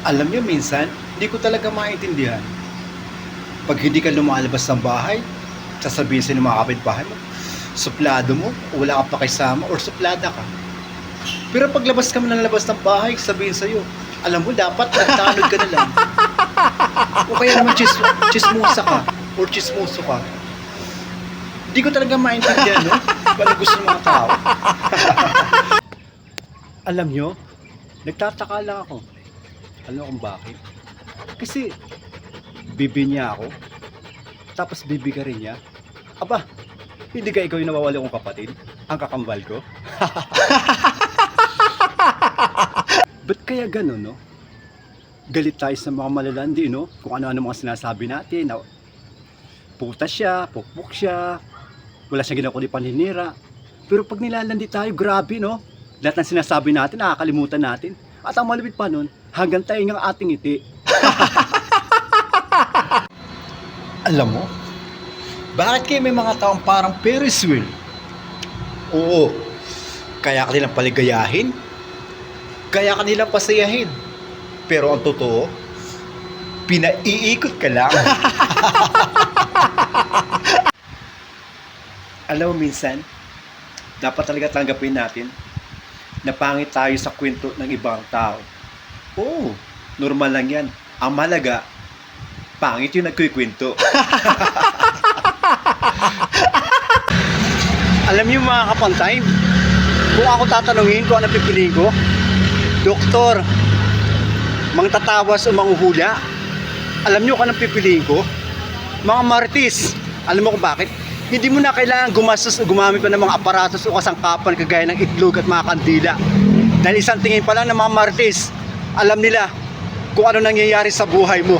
Alam niyo minsan, hindi ko talaga maintindihan. Pag hindi ka lumalabas ng bahay, sasabihin sa mga kapitbahay mo, suplado mo, o wala ka pa kasama, or suplada ka. Pero paglabas ka man ng labas ng bahay, sabihin sa'yo, alam mo, dapat nagtanod ka na lang. O kaya naman chismosa ka, or chismoso ka. Hindi ko talaga maintindihan, no? Paano gusto ng mga tao. Alam nyo, nagtataka lang ako. Alam mo kung bakit? Kasi, bibi niya ako, tapos bibi ka rin niya. Aba, hindi ka ikaw yung nawawala kong kapatid? Ang kakambal ko? Ba't kaya gano'n, no? Galit tayo sa mga malalandi, no? Kung ano-ano mga sinasabi natin. Na, puta siya, pukpuk siya, wala siyang ginawa kundi paninira. Pero pag nilalandi tayo, grabe, no? Lahat ng sinasabi natin, nakakalimutan natin. At ang malupit pa nun, hanggang tayo ng ating ngiti. Alam mo, bakit kayo may mga taong parang Ferris wheel? Oo, kaya kanilang paligayahin, kaya kanilang pasayahin. Pero ang totoo, pinaiikot ka lang. Alam mo minsan, dapat talaga tanggapin natin na pangit tayo sa kwento ng ibang tao. Oo, normal lang yan. Ang mahalaga, pangit yung nagkukwento. Alam niyo mga kapantay, kung ako tatanungin kung ano pipiliin ko, doktor, mangtatawas o manghuhula, alam niyo kung ano pipiliin ko? Mga marites, alam mo kung bakit? Hindi mo na kailangan gumastos o gumamit pa ng mga aparatos o kasangkapan kagaya ng itlog at mga kandila. Dahil isang tingin pa lang ng mga marites, alam nila kung ano nangyayari sa buhay mo.